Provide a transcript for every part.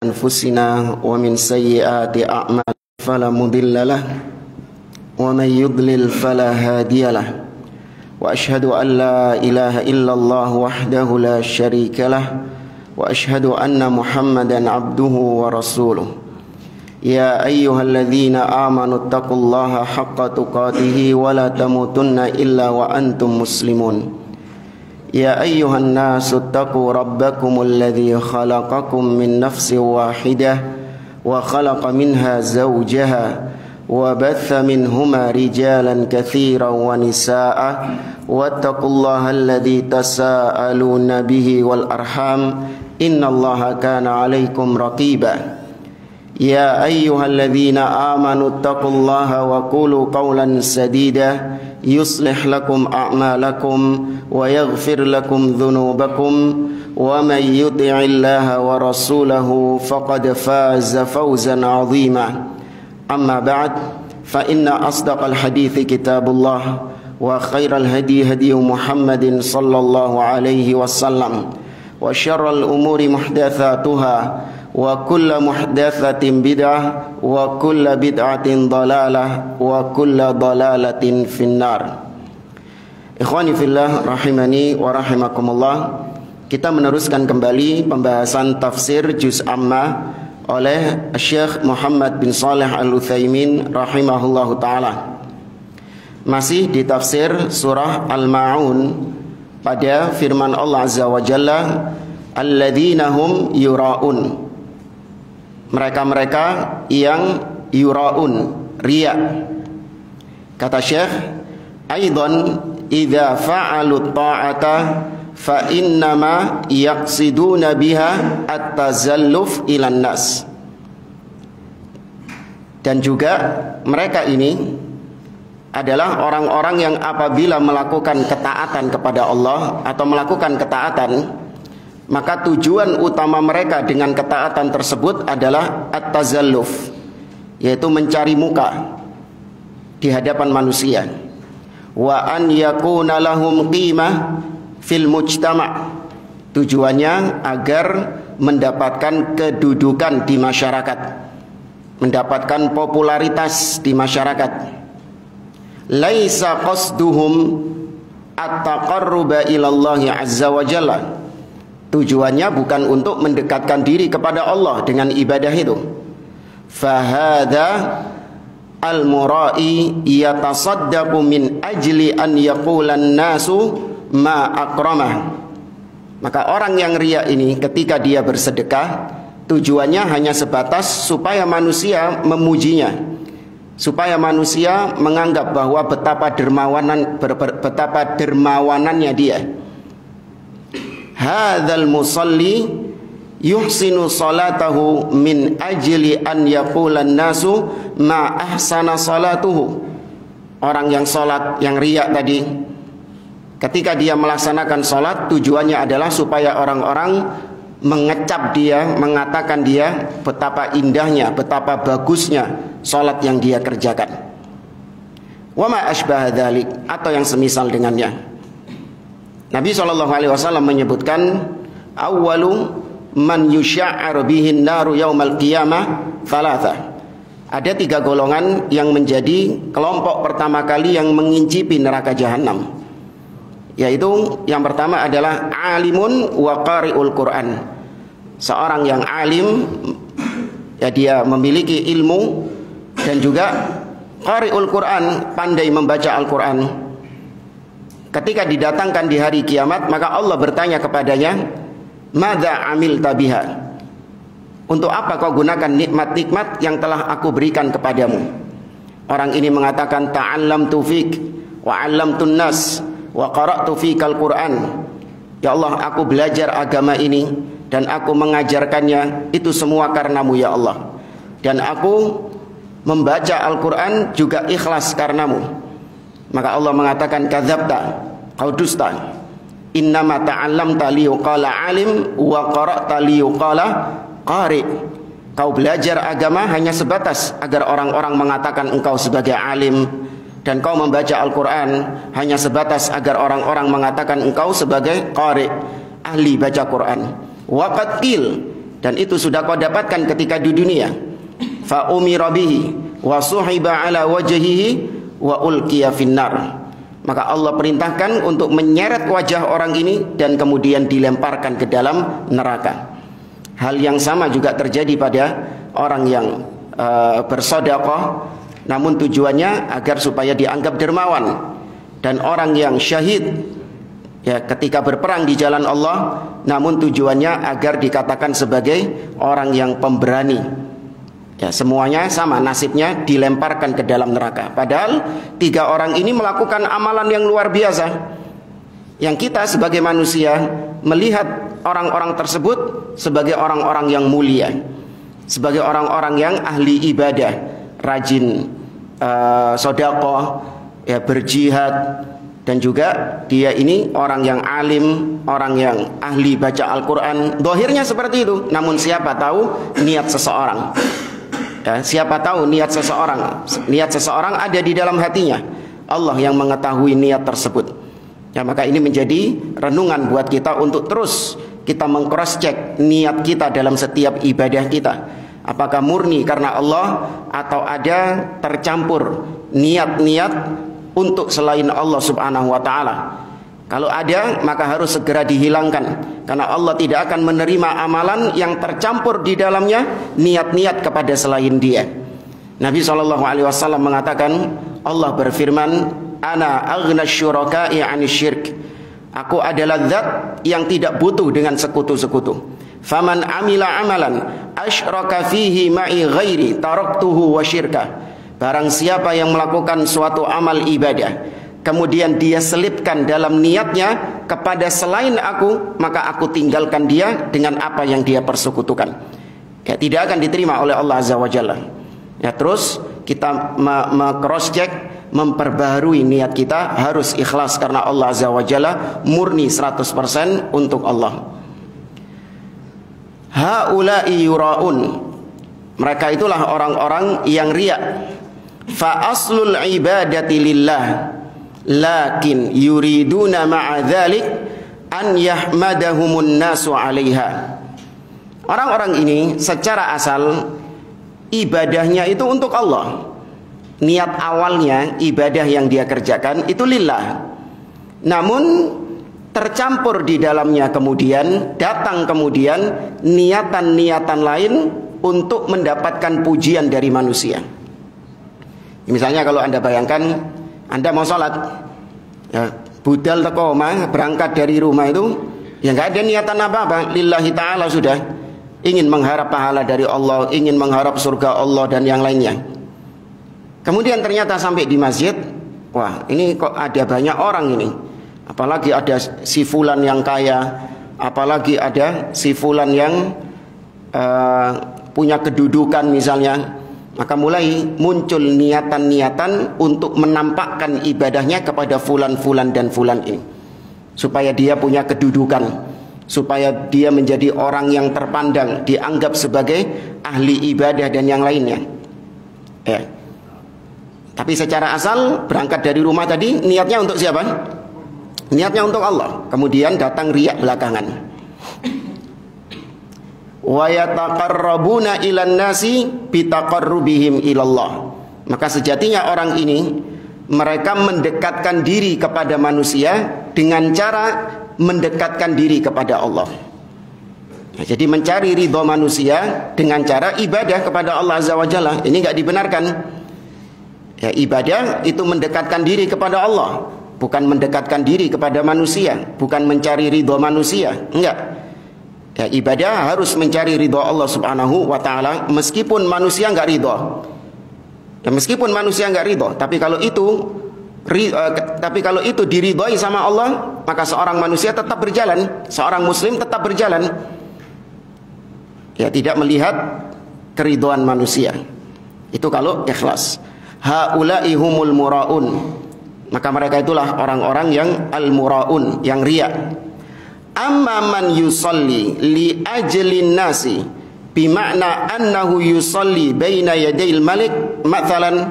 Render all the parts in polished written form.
أنفسنا ومن سيئات أعمالنا فلا مضل له ومن يضلل فلا هادي له وأشهد أن لا إله إلا الله وحده لا شريك له وأشهد أن محمدا عبده ورسوله يا أيها الذين آمنوا اتقوا الله حق تقاته ولا تموتن إلا وأنتم مسلمون يا أيها الناس اتقوا ربكم الذي خلقكم من نفس واحدة وخلق منها زوجها وبث منهما رجالا كثيرا ونساء واتقوا الله الذي تساءلون به والأرحام إن الله كان عليكم رقيبا يا أيها الذين آمنوا اتقوا الله وقولوا قولا سديدا يصلح لكم أعمالكم ويغفر لكم ذنوبكم ومن يطع الله ورسوله فقد فاز فوزا عظيما أما بعد فإن أصدق الحديث كتاب الله وخير الهدي هدي محمد صلى الله عليه وسلم وشر الأمور محدثاتها وكل محدثة بدعة وكل بدعة ضلالة وكل ضلالة في النار. Ikhwani fillah rahimani wa rahimakumullah. Kita meneruskan kembali pembahasan tafsir juz amma oleh Syekh Muhammad bin Shalih Al-Utsaimin rahimahullahu taala. Masih di tafsir surah Al-Ma'un pada firman Allah Azza wa Jalla, alladzina hum yura'un. Mereka-mereka yang yura'un, riya. Kata Syekh, aidan idza fa'alu ta'ata fa innama yaqsiduna biha at-tazalluf ilan nas. Dan juga mereka ini adalah orang-orang yang apabila melakukan ketaatan kepada Allah atau melakukan ketaatan, maka tujuan utama mereka dengan ketaatan tersebut adalah at-tazalluf, yaitu mencari muka di hadapan manusia. Wa an yakuna lahum qimah fil mujtama'. Tujuannya agar mendapatkan kedudukan di masyarakat, mendapatkan popularitas di masyarakat. Laisa qasduhum at-taqarruba ila Allah azza wa jalla. Tujuannya bukan untuk mendekatkan diri kepada Allah dengan ibadah itu. Fahadha al-mura'i yatasaddaqu min ajli an yaqulan nasu ma akramah. Maka orang yang riya ini ketika dia bersedekah, tujuannya hanya sebatas supaya manusia memujinya, supaya manusia menganggap bahwa betapa dermawanannya dia. Hadzal musalli yuhsinu salatahu min ajli an yaqulan nasu ma ahsana salatuhu. Orang yang salat, yang riya tadi, ketika dia melaksanakan salat, tujuannya adalah supaya orang-orang mengecap dia, mengatakan dia betapa indahnya, betapa bagusnya salat yang dia kerjakan. Wa ma asbaha dzalik, atau yang semisal dengannya. Nabi SAW menyebutkan awwalu man yusya'ar bihin naru yaumal qiyamah thalatha. Ada 3 golongan yang menjadi kelompok pertama kali yang mengincipi neraka jahanam. Yaitu yang pertama adalah alimun wa qari'ul Quran. Seorang yang alim, ya dia memiliki ilmu, dan juga qari'ul Quran, pandai membaca Al-Quran. Ketika didatangkan di hari kiamat, maka Allah bertanya kepadanya, madza amilta biha? Untuk apa kau gunakan nikmat-nikmat yang telah aku berikan kepadamu? Orang ini mengatakan, ta'allamtu fik wa 'allamtun nas wa qara'tu fikal Qur'an. Ya Allah, aku belajar agama ini dan aku mengajarkannya, itu semua karenamu ya Allah. Dan aku membaca Al-Quran juga ikhlas karenamu. Maka Allah mengatakan, kadzabta, kau dusta. Innama ta'allamta liyuqala alim wa qara'ta liyuqala qari. Kau belajar agama hanya sebatas agar orang-orang mengatakan engkau sebagai alim, dan kau membaca Al-Quran hanya sebatas agar orang-orang mengatakan engkau sebagai qari, ahli baca Quran. Waqad qil, dan itu sudah kau dapatkan ketika di dunia. Fa umira bihi wa suhiba ala wajhihi wa ulqiya finnar. Maka Allah perintahkan untuk menyeret wajah orang ini dan kemudian dilemparkan ke dalam neraka. Hal yang sama juga terjadi pada orang yang bersedekah, namun tujuannya agar supaya dianggap dermawan. Dan orang yang syahid, ya, ketika berperang di jalan Allah, namun tujuannya agar dikatakan sebagai orang yang pemberani. Ya, semuanya sama nasibnya, dilemparkan ke dalam neraka. Padahal tiga orang ini melakukan amalan yang luar biasa, yang kita sebagai manusia melihat orang-orang tersebut sebagai orang-orang yang mulia, sebagai orang-orang yang ahli ibadah, rajin sedekah, ya, berjihad, dan juga dia ini orang yang alim, orang yang ahli baca Al-Quran. Zahirnya seperti itu, namun siapa tahu niat seseorang. Ya, siapa tahu niat seseorang ada di dalam hatinya. Allah yang mengetahui niat tersebut. Ya, maka ini menjadi renungan buat kita untuk terus kita meng-cross check niat kita dalam setiap ibadah kita. Apakah murni karena Allah atau ada tercampur niat-niat untuk selain Allah Subhanahu wa taala. Kalau ada, maka harus segera dihilangkan, karena Allah tidak akan menerima amalan yang tercampur di dalamnya niat-niat kepada selain Dia. Nabi SAW mengatakan, Allah berfirman, Ana aghna syuraka'i 'anil syirk. Aku adalah zat yang tidak butuh dengan sekutu-sekutu. Faman amila amalan asyraka fihi ma'i ghairi taraktuhu wa syirka. Barang siapa yang melakukan suatu amal ibadah, kemudian dia selipkan dalam niatnya kepada selain aku, maka aku tinggalkan dia dengan apa yang dia persekutukan. Ya, tidak akan diterima oleh Allah Azza wa Jalla. Ya, terus kita cross check, memperbaharui niat kita, harus ikhlas karena Allah Azza wa Jalla, murni 100% untuk Allah. Haula'i yura'un. Mereka itulah orang-orang yang riya. Fa aslul ibadati lillah, lakin yuriduna ma'a dzalik an yahmadahumun nasu 'alaiha. Orang-orang ini secara asal ibadahnya itu untuk Allah. Niat awalnya ibadah yang dia kerjakan itu lillah. Namun tercampur di dalamnya kemudian datang niatan-niatan lain untuk mendapatkan pujian dari manusia. Misalnya kalau Anda bayangkan Anda mau sholat, ya, budal teko omah, berangkat dari rumah itu, ya nggak ada niatan apa-apa, lillahi ta'ala sudah, ingin mengharap pahala dari Allah, ingin mengharap surga Allah dan yang lainnya. Kemudian ternyata sampai di masjid, wah ini kok ada banyak orang ini, apalagi ada si fulan yang kaya, apalagi ada si fulan yang punya kedudukan misalnya. Maka mulai muncul niatan-niatan untuk menampakkan ibadahnya kepada fulan-fulan dan fulan ini, supaya dia punya kedudukan, supaya dia menjadi orang yang terpandang, dianggap sebagai ahli ibadah dan yang lainnya. Ya. Tapi secara asal berangkat dari rumah tadi niatnya untuk siapa? Niatnya untuk Allah. Kemudian datang riya belakangan. Wa yataqarrabuna ilan nasi bitaqarrubihim ilallah. Maka sejatinya orang ini, mereka mendekatkan diri kepada manusia dengan cara mendekatkan diri kepada Allah. Nah, jadi mencari ridho manusia dengan cara ibadah kepada Allah Azza wa Jalla, ini enggak dibenarkan. Ya, ibadah itu mendekatkan diri kepada Allah, bukan mendekatkan diri kepada manusia, bukan mencari ridho manusia, enggak. Ya, ibadah harus mencari ridho Allah Subhanahu wa taala, meskipun manusia enggak ridho. Ya, meskipun manusia enggak ridho, tapi kalau itu diridhoi sama Allah, maka seorang manusia tetap berjalan, seorang muslim tetap berjalan. Ya, tidak melihat keridhaan manusia. Itu kalau ikhlas. Haula'i humul muraun. Maka mereka itulah orang-orang yang al-muraun, yang riya. Amma man yusalli li ajlin nasi, bima'na annahu yusalli baina yadayil malik mathalan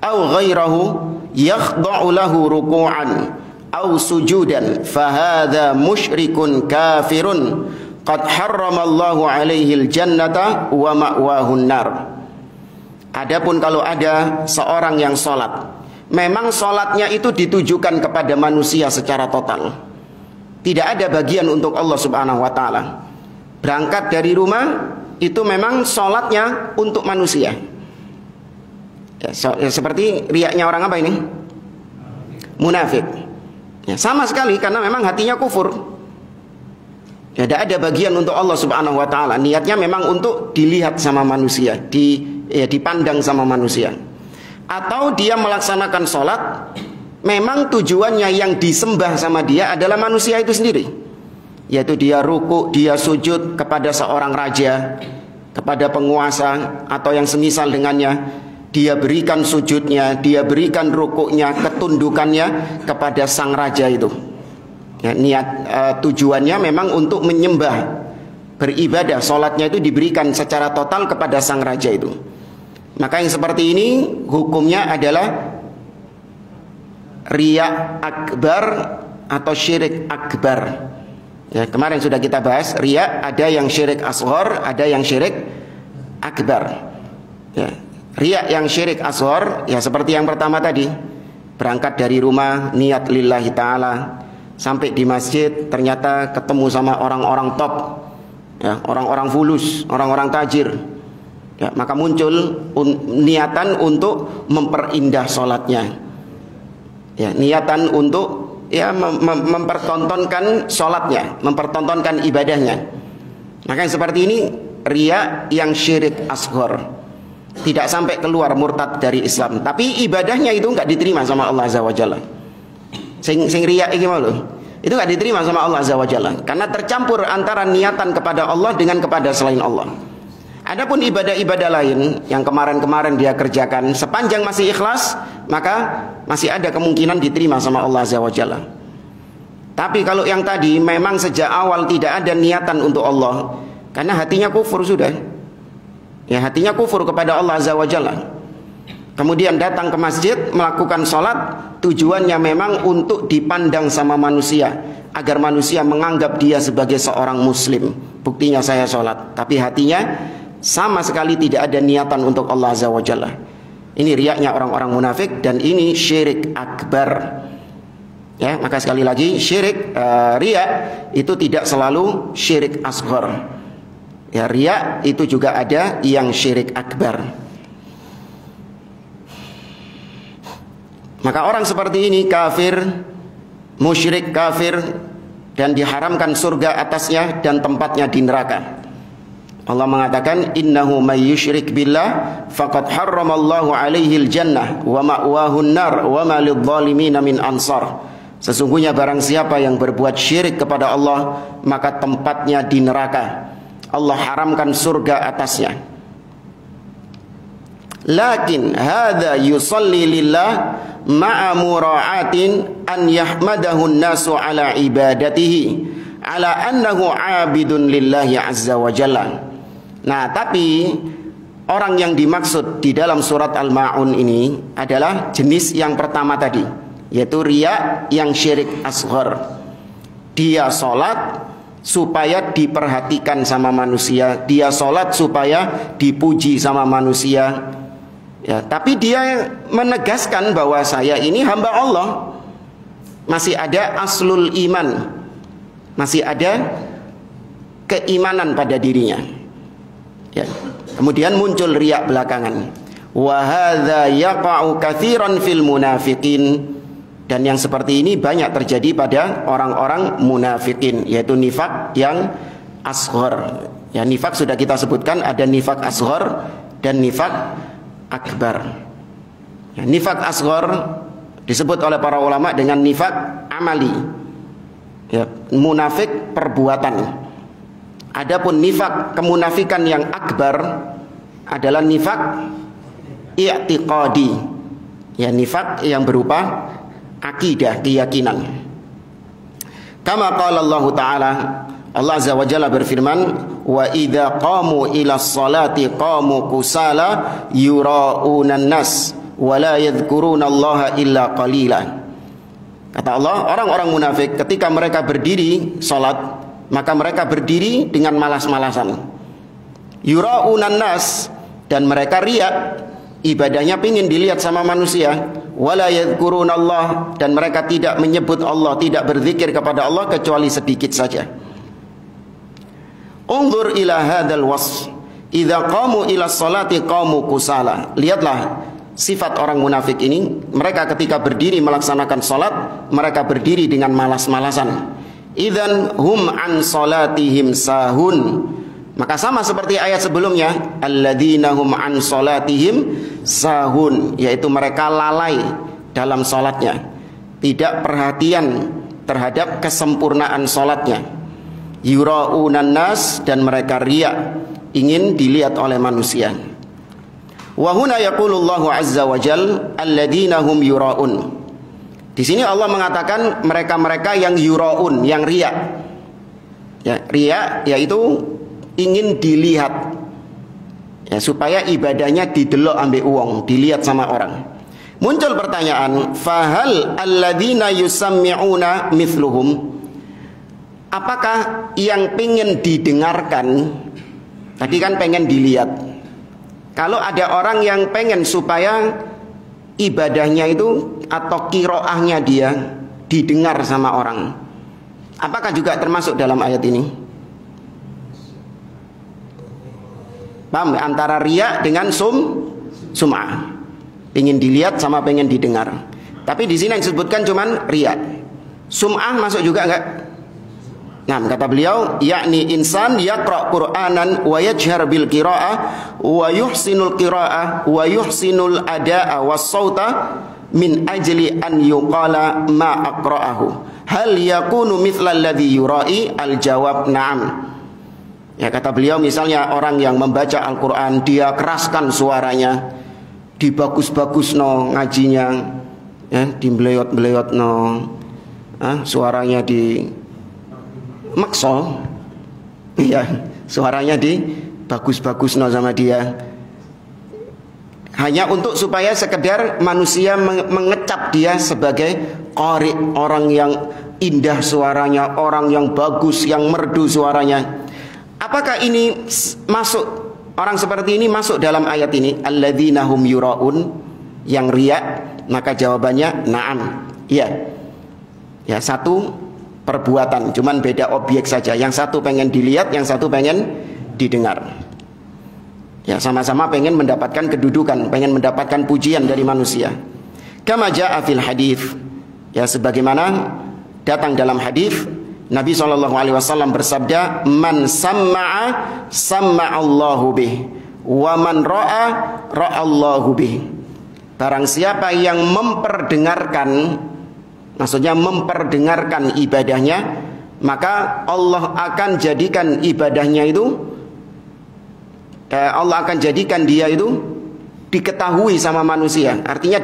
aw ghairahu yakhda'u lahu ruku'an aw sujudan, fahadha musyrikun kafirun qad harramallahu alaihil jannata wa ma'wahun nar. Adapun kalau ada seorang yang sholat, memang sholatnya itu ditujukan kepada manusia secara total, tidak ada bagian untuk Allah subhanahu wa ta'ala. Berangkat dari rumah itu memang sholatnya untuk manusia ya, seperti riaknya orang apa ini? Munafik ya, sama sekali, karena memang hatinya kufur ya, tidak ada bagian untuk Allah subhanahu wa ta'ala. Niatnya memang untuk dilihat sama manusia, dipandang sama manusia. Atau dia melaksanakan sholat, memang tujuannya yang disembah sama dia adalah manusia itu sendiri, yaitu dia ruku, dia sujud kepada seorang raja, kepada penguasa atau yang semisal dengannya. Dia berikan sujudnya, dia berikan rukuknya, ketundukannya kepada sang raja itu ya, tujuannya memang untuk menyembah, beribadah. Sholatnya itu diberikan secara total kepada sang raja itu. Maka yang seperti ini hukumnya adalah riya akbar atau syirik akbar ya, kemarin sudah kita bahas. Riya ada yang syirik asghar, ada yang syirik akbar ya. Riya yang syirik asghar ya seperti yang pertama tadi, berangkat dari rumah niat lillahi ta'ala, sampai di masjid ternyata ketemu sama orang-orang top ya, orang-orang fulus, orang-orang tajir ya, maka muncul niatan untuk memperindah sholatnya ya, niatan untuk ya mempertontonkan sholatnya, mempertontonkan ibadahnya. Maka yang seperti ini riya yang syirik asghar, tidak sampai keluar murtad dari Islam, tapi ibadahnya itu enggak diterima sama Allah azza wajalla. Sing riya iki mau lho, itu enggak diterima sama Allah azza wajalla, karena tercampur antara niatan kepada Allah dengan kepada selain Allah. Adapun ibadah-ibadah lain yang kemarin-kemarin dia kerjakan, sepanjang masih ikhlas, maka masih ada kemungkinan diterima sama Allah azza wajalla. Tapi kalau yang tadi memang sejak awal tidak ada niatan untuk Allah, karena hatinya kufur sudah ya, hatinya kufur kepada Allah azza wajalla, kemudian datang ke masjid melakukan sholat, tujuannya memang untuk dipandang sama manusia, agar manusia menganggap dia sebagai seorang muslim. Buktinya saya sholat, tapi hatinya sama sekali tidak ada niatan untuk Allah azza wajalla. Ini riaknya orang-orang munafik, dan ini syirik akbar ya. Maka sekali lagi, syirik riak itu tidak selalu syirik asghar ya, riya itu juga ada yang syirik akbar. Maka orang seperti ini kafir, musyrik kafir, dan diharamkan surga atasnya dan tempatnya di neraka. Allah mengatakan, innahu may yusyrik billah faqad harramallahu alaihil jannah wa ma'wahun nar wa ma lidh-dhalimin min ansar. Sesungguhnya barang siapa yang berbuat syirik kepada Allah, maka tempatnya di neraka. Allah haramkan surga atasnya. Lakin hadza yusalli lillah ma'a mura'atin an yahmadahu an-nasu ala ibadatihi ala annahu 'abidun lillahi azza wa jalla. Nah, tapi orang yang dimaksud di dalam surat Al-Ma'un ini adalah jenis yang pertama tadi, yaitu riya yang syirik asghar. Dia sholat supaya diperhatikan sama manusia, dia sholat supaya dipuji sama manusia ya, tapi dia menegaskan bahwa saya ini hamba Allah, masih ada aslul iman, masih ada keimanan pada dirinya ya. Kemudian muncul riya belakangan. Wa hadza yaqa'u katsiran fil munafiqin. Dan yang seperti ini banyak terjadi pada orang-orang munafikin, yaitu nifak yang asghar. Ya, nifak sudah kita sebutkan, ada nifak asghar dan nifak akbar. Ya, nifak asghar disebut oleh para ulama dengan nifak amali. Ya, munafik perbuatan. Adapun nifak kemunafikan yang akbar adalah nifak i'tiqadi. Ya, nifak yang berupa akidah, keyakinan. Kama qala Allah Ta'ala, Allah Azza wa Jalla berfirman, wa idza qamu ila sholati qamu kusala yura'unan nas wa la yadhkuruna Allah illa qalila. Kata Allah, orang-orang munafik ketika mereka berdiri salat, maka mereka berdiri dengan malas-malasan. Yura'unan nas, dan mereka riya, ibadahnya pingin dilihat sama manusia. Wala yadhkurunallah, dan mereka tidak menyebut Allah, tidak berzikir kepada Allah kecuali sedikit saja. Unzur ila hadzal wasf, idza qamu ila sholati qamu kusala. Lihatlah sifat orang munafik ini, mereka ketika berdiri melaksanakan salat, mereka berdiri dengan malas-malasan. Idzan hum an salatihim sahun, maka sama seperti ayat sebelumnya, alladzina hum an salatihim sahun, yaitu mereka lalai dalam salatnya, tidak perhatian terhadap kesempurnaan salatnya. Yura'unan nas, dan mereka riya, ingin dilihat oleh manusia. Wa huna yaqulullahu azza wa jal alladzina hum yura'un. Di sini Allah mengatakan mereka-mereka yang yura'un, yang riya. Ya, riya yaitu ingin dilihat, ya, supaya ibadahnya didelok ambek uang, dilihat sama orang. Muncul pertanyaan, fahal alladzina yusammi'una mithluhum, apakah yang pengen didengarkan tadi kan pengen dilihat? Kalau ada orang yang pengen supaya ibadahnya itu atau kiroahnya dia didengar sama orang, apakah juga termasuk dalam ayat ini? Paham? Antara riya dengan sum'ah, pengen dilihat sama pengen didengar. Tapi di sini yang disebutkan cuman riya. Sum'ah masuk juga enggak? Nah, kata beliau, yakni insan yaqra Qur'anan wa yajhar bil qira'ah wa yuhsinul qira'ah wa yuhsinul ada'a was sauta min ajli an yuqala ma aqra'ahu. Hal yakunu mithla alladhi yura'i? Al jawab na'am. Ya, kata beliau, misalnya orang yang membaca Al-Quran, dia keraskan suaranya, dibagus-bagusno ngajinya, ya, dimbeleyot-beleyotno, suaranya di makso, ya, suaranya di bagus-bagusno sama dia, hanya untuk supaya sekedar manusia mengecap dia sebagai qari, orang yang indah suaranya, orang yang bagus, yang merdu suaranya. Apakah ini masuk, orang seperti ini masuk dalam ayat ini, alladzina hum yura'un, yang riya? Maka jawabannya na'am, iya. Ya, satu perbuatan, cuman beda objek saja. Yang satu pengen dilihat, yang satu pengen didengar. Ya, sama-sama pengen mendapatkan kedudukan, pengen mendapatkan pujian dari manusia. Kama ja'a fil hadits, ya, sebagaimana datang dalam hadis, Nabi SAW bersabda, man samma'a samma'allahu bih, wa man ra'a ra'allahu bih. Barang siapa yang memperdengarkan, maksudnya memperdengarkan ibadahnya, maka Allah akan jadikan ibadahnya itu, Allah akan jadikan dia itu diketahui sama manusia. Artinya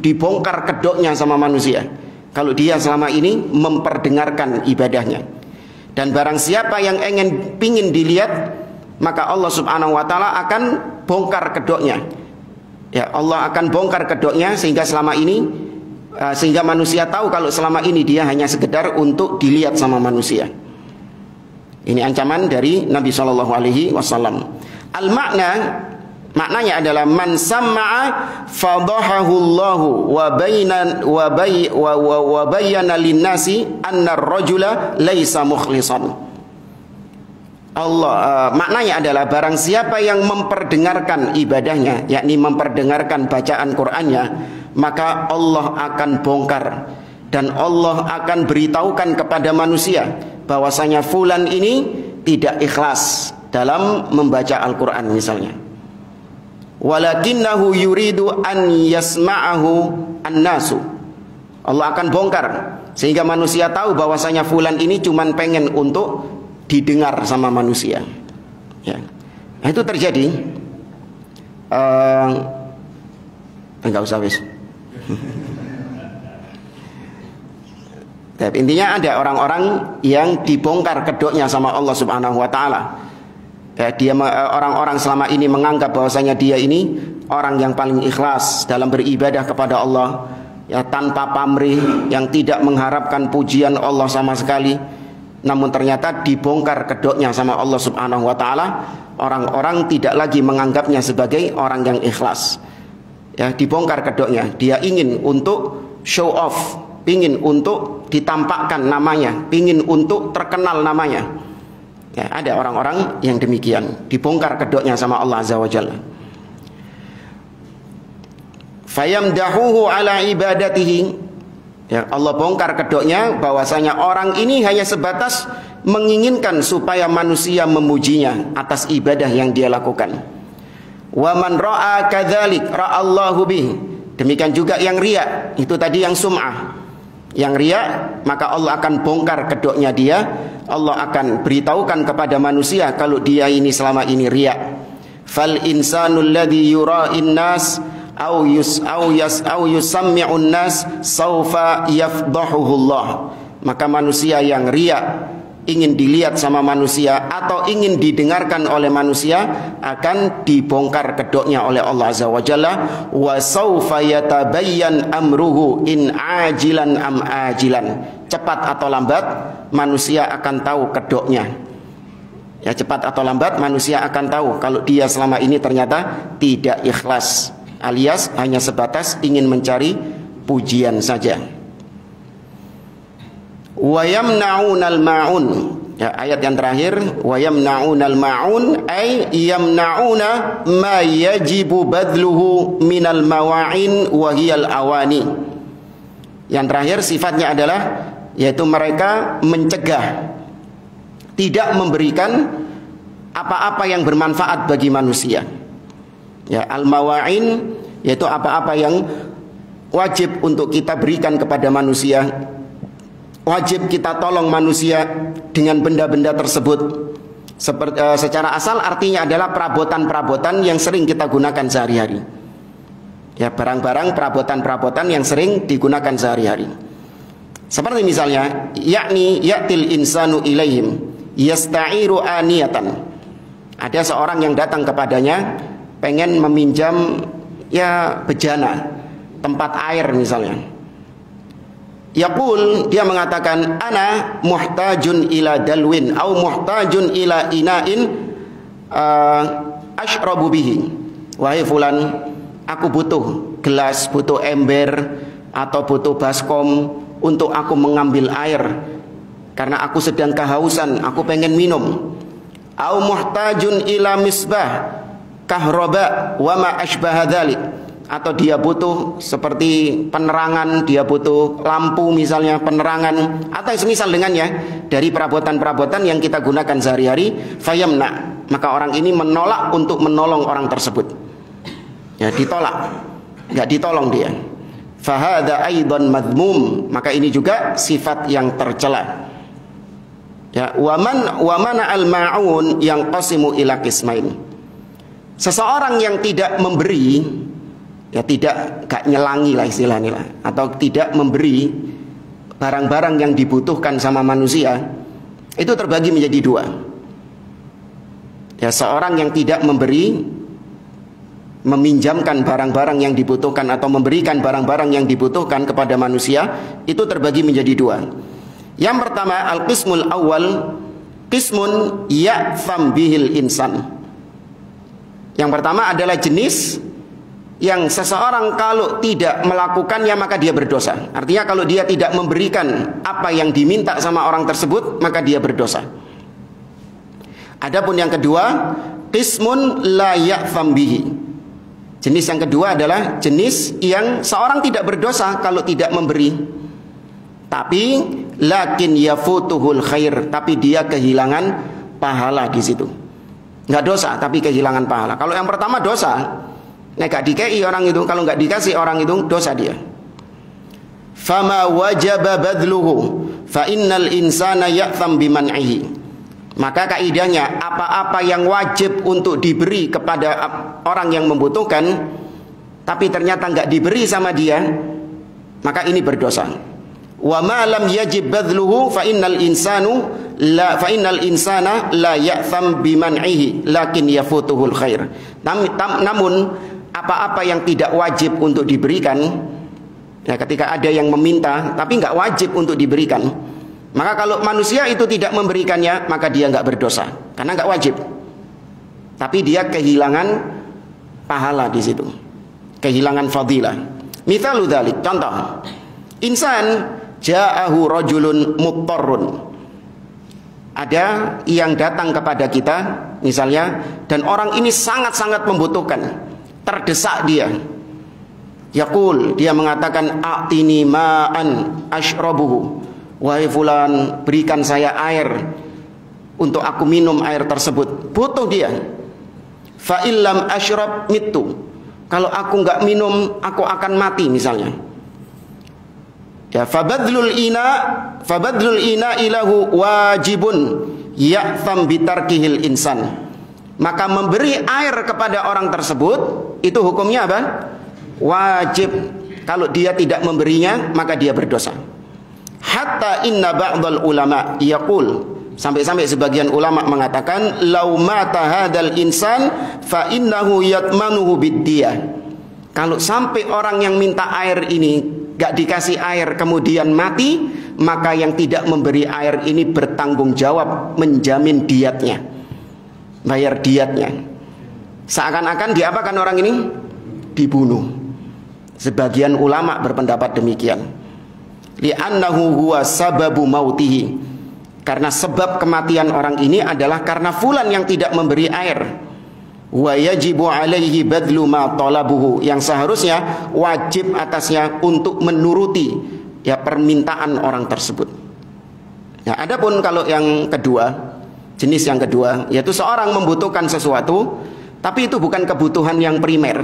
dibongkar kedoknya sama manusia, kalau dia selama ini memperdengarkan ibadahnya. Dan barang siapa yang pingin dilihat, maka Allah subhanahu wa ta'ala akan bongkar kedoknya. Ya, Allah akan bongkar kedoknya sehingga selama ini, sehingga manusia tahu kalau selama ini dia hanya sekedar untuk dilihat sama manusia. Ini ancaman dari Nabi SAW. Maknanya adalah man samma'a fadahahu Allahu wa bayyana lin-nasi anna ar-rajula laisa mukhlishan. Maknanya adalah barang siapa yang memperdengarkan ibadahnya, yakni memperdengarkan bacaan Qur'annya, maka Allah akan bongkar dan Allah akan beritahukan kepada manusia bahwasanya fulan ini tidak ikhlas dalam membaca Al-Qur'an misalnya. Walakinnahu yuridu an yasma'ahu an-nasu. Allah akan bongkar sehingga manusia tahu bahwasanya fulan ini cuman pengen untuk didengar sama manusia. Ya. Nah, itu terjadi. Enggak usah wis. Tapi intinya ada orang-orang yang dibongkar kedoknya sama Allah Subhanahu wa taala. Dia orang-orang selama ini menganggap bahwasanya dia ini orang yang paling ikhlas dalam beribadah kepada Allah, ya, tanpa pamrih, yang tidak mengharapkan pujian Allah sama sekali. namun ternyata dibongkar kedoknya sama Allah Subhanahu wa taala. Orang-orang tidak lagi menganggapnya sebagai orang yang ikhlas. Ya, dibongkar kedoknya. Dia ingin untuk show off, ingin untuk ditampakkan namanya, ingin untuk terkenal namanya. Ya, ada orang-orang yang demikian, dibongkar kedoknya sama Allah Azza wa Jalla. Fayamdahuhu ala ibadatihi. Ya, Allah bongkar kedoknya bahwasanya orang ini hanya sebatas menginginkan supaya manusia memujinya atas ibadah yang dia lakukan. Wa man ra'a kadzalik ra'allahu bih. Demikian juga yang riya, itu tadi yang sum'ah. Yang riya, maka Allah akan bongkar kedoknya dia. Allah akan beritahukan kepada manusia kalau dia ini selama ini riya. Fal insanul ladzi yura'in nas au yusammi'un nas saufa yafdahuhullah. Maka manusia yang riya, ingin dilihat sama manusia atau ingin didengarkan oleh manusia, akan dibongkar kedoknya oleh Allah Azza wa Jalla. Wa saufa yatabayyan amruhu in ajilan am ajilan. Cepat atau lambat manusia akan tahu kedoknya. Ya, cepat atau lambat manusia akan tahu kalau dia selama ini ternyata tidak ikhlas, alias hanya sebatas ingin mencari pujian saja. Wa yamna'unal ma'un. Ya, ayat yang terakhir, wa yamna'unal ma'un ay yamna'una ma yajibu badluhu minal mawa'in wa hiyal awani. Yang terakhir sifatnya adalah yaitu mereka mencegah, tidak memberikan apa-apa yang bermanfaat bagi manusia. Ya, al-mawa'in yaitu apa-apa yang wajib untuk kita berikan kepada manusia, wajib kita tolong manusia dengan benda-benda tersebut. Secara asal artinya adalah perabotan-perabotan yang sering kita gunakan sehari-hari. Ya, barang-barang perabotan-perabotan yang sering digunakan sehari-hari. Seperti misalnya, yakni ya'til insanu ilaihim yasta'iru aniyatan. Ada seorang yang datang kepadanya pengen meminjam ya bejana, tempat air misalnya. Yaqul, dia mengatakan, ana muhtajun ila dalwin au muhtajun ila ina'in ashrabu bihi. Wahai fulan, aku butuh gelas, butuh ember atau butuh baskom untuk aku mengambil air karena aku sedang kehausan, aku pengen minum. Au muhtajun ila misbah kahraba wa ma ashbaha dzalik. Atau dia butuh seperti penerangan, dia butuh lampu misalnya, penerangan atau semisal dengannya dari perabotan-perabotan yang kita gunakan sehari-hari. Fayamna, maka orang ini menolak untuk menolong orang tersebut. Ya, ditolak, nggak ditolong dia. Fahadha aidan madmum, maka ini juga sifat yang tercela. Ya, wamana al-ma'un yang qasimu ila qismain. Seseorang yang tidak memberi, ya tidak gak nyelangi lah istilahnya lah, atau tidak memberi barang-barang yang dibutuhkan sama manusia, itu terbagi menjadi dua. Ya, seorang yang tidak memberi, meminjamkan barang-barang yang dibutuhkan atau memberikan barang-barang yang dibutuhkan kepada manusia, itu terbagi menjadi dua. Yang pertama, al-qismul awal, qismun ya'tham bihil insan. Yang pertama adalah jenis yang seseorang kalau tidak melakukannya maka dia berdosa. Artinya kalau dia tidak memberikan apa yang diminta sama orang tersebut, maka dia berdosa. Adapun yang kedua, qismun la ya'tham bihi. Jenis yang kedua adalah jenis yang seorang tidak berdosa kalau tidak memberi, tapi lakin yafutuhul khair, tapi dia kehilangan pahala di situ. Nggak dosa tapi kehilangan pahala. Kalau yang pertama dosa, nggak dikei orang itu, kalau nggak dikasih orang itu dosa dia. Fama wajaba badluhu fa innal insana ya'tham biman'ihi. Maka kaidahnya, apa-apa yang wajib untuk diberi kepada orang yang membutuhkan tapi ternyata nggak diberi sama dia, maka ini berdosa. Wa ma lam yajib badluhu fa innal insana la ya'tham biman'ihi lakin yafutuhul khair. Namun apa-apa yang tidak wajib untuk diberikan, ya ketika ada yang meminta tapi nggak wajib untuk diberikan, Maka kalau manusia itu tidak memberikannya, maka dia nggak berdosa, karena nggak wajib. Tapi dia kehilangan pahala di situ, kehilangan fadilah. Mithalu dzalik, contoh, insan ja'ahu rajulun muttarrun. Ada yang datang kepada kita misalnya, dan orang ini sangat-sangat membutuhkan, terdesak dia. Yaqul, dia mengatakan, a'tini ma'an ashrabuhu. Wahai fulan, berikan saya air untuk aku minum air tersebut. Butuh dia. Fa illam ashrab mittu. Kalau aku nggak minum, aku akan mati misalnya. Ya, fabadlul ina ilahu wajibun ya'tham bitarkihil insan. Maka memberi air kepada orang tersebut itu hukumnya apa? Wajib. Kalau dia tidak memberinya, maka dia berdosa. Hatta inna ba'dal ulama yaqul, sampai-sampai sebagian ulama mengatakan, lau mata hadzal insan fa innahu yatmanuhu biddiyah. Kalau sampai orang yang minta air ini gak dikasih air kemudian mati, maka yang tidak memberi air ini bertanggung jawab menjamin diatnya, bayar diatnya. Seakan-akan diapakan orang ini? Dibunuh. Sebagian ulama berpendapat demikian. Li'annahu huwa sababu mautihi, karena sebab kematian orang ini adalah karena fulan yang tidak memberi air. Wa yajibu alaihi badlu ma talabuhu, yang seharusnya wajib atasnya untuk menuruti ya permintaan orang tersebut. Ya, adapun kalau yang kedua, jenis yang kedua, yaitu seorang membutuhkan sesuatu tapi itu bukan kebutuhan yang primer.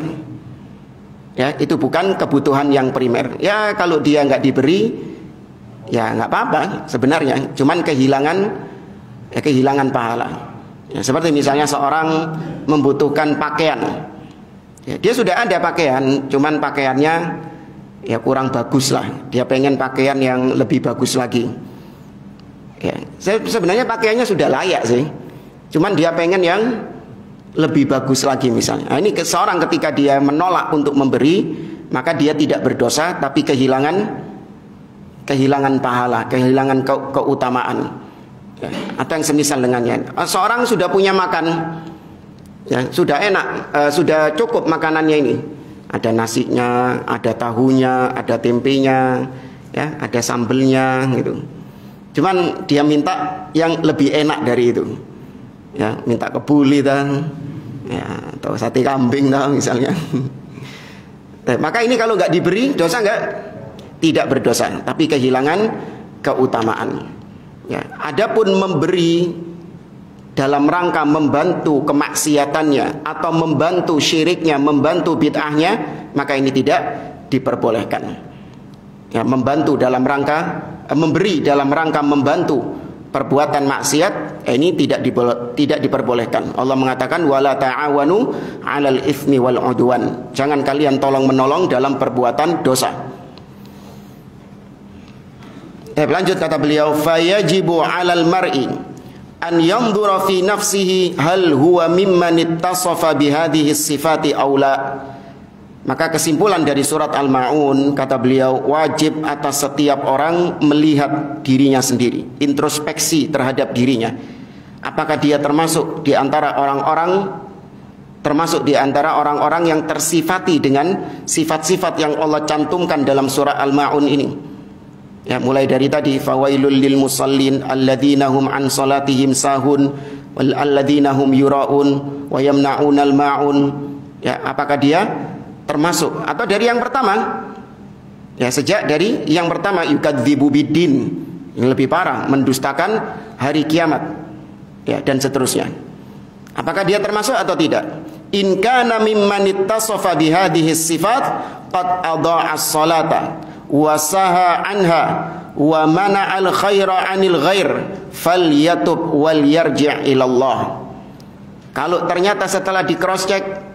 Ya, itu bukan kebutuhan yang primer. Ya, kalau dia nggak diberi, ya nggak apa-apa sebenarnya. Cuman kehilangan pahala. Ya, seperti misalnya seorang membutuhkan pakaian. Ya, dia sudah ada pakaian, cuman pakaiannya ya kurang bagus lah. Dia pengen pakaian yang lebih bagus lagi. Ya, sebenarnya pakaiannya sudah layak sih. Cuman dia pengen yang lebih bagus lagi misalnya. Nah, ini seorang ketika dia menolak untuk memberi, maka dia tidak berdosa, tapi kehilangan pahala, kehilangan keutamaan. Ya, atau yang semisal dengannya. Seorang sudah punya makan, ya, sudah enak, sudah cukup makanannya ini. Ada nasinya, ada tahunya, ada tempenya, ya, ada sambelnya, gitu. Cuman dia minta yang lebih enak dari itu. Ya, minta kebuli ya, atau sate kambing misalnya. Maka ini kalau nggak diberi, dosa nggak? Tidak berdosa, tapi kehilangan keutamaan. Ya, adapun memberi dalam rangka membantu kemaksiatannya atau membantu syiriknya, membantu bid'ahnya, maka ini tidak diperbolehkan. Ya, membantu dalam rangka memberi dalam rangka membantu perbuatan maksiat, ini tidak diperbolehkan. Allah mengatakan wala ta'awanu 'alal itsmi wal 'udwan. Jangan kalian tolong-menolong dalam perbuatan dosa. Lanjut kata beliau, fayajibu 'alal mar'i an yanzura fi nafsihi hal huwa mimman ittasafa bihadhihi sifati aw la. Maka kesimpulan dari surat Al-Ma'un, kata beliau, wajib atas setiap orang melihat dirinya sendiri, introspeksi terhadap dirinya. Apakah dia termasuk di antara orang-orang yang tersifati dengan sifat-sifat yang Allah cantumkan dalam surah Al-Ma'un ini. Ya, mulai dari tadi, fawailul lil musallin alladzina hum an salatihim sahun wal alladzina hum yura'un wa yamna'unal ma'un. Ya, apakah dia termasuk atau dari yang pertama? Ya, sejak dari yang pertama, yukadzibu biddin, yang lebih parah, mendustakan hari kiamat, ya, dan seterusnya. Apakah dia termasuk atau tidak? In kana mimman ittasafa bihadhihi sifat qad adha'a as-salata wa saha anha wa mana'al khaira 'anil ghair falyatub wal yarji' ila Allah. Kalau ternyata setelah di cross check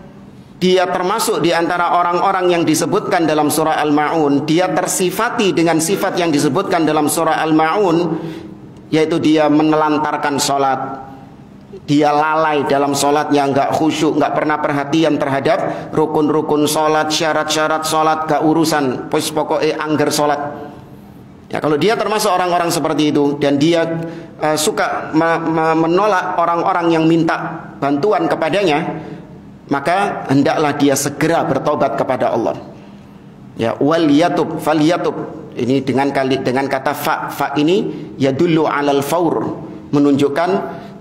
dia termasuk di antara orang-orang yang disebutkan dalam surah Al-Ma'un, dia tersifati dengan sifat yang disebutkan dalam surah Al-Ma'un, yaitu dia menelantarkan sholat, dia lalai dalam sholatnya, nggak khusyuk, nggak pernah perhatian terhadap rukun-rukun sholat, syarat-syarat sholat, gak urusan, pokoknya angger sholat. Ya, kalau dia termasuk orang-orang seperti itu dan dia suka menolak orang-orang yang minta bantuan kepadanya, maka hendaklah dia segera bertobat kepada Allah. Ya, wal yatub fal yatub. Ini dengan kata fa ini yadullu alal faur, menunjukkan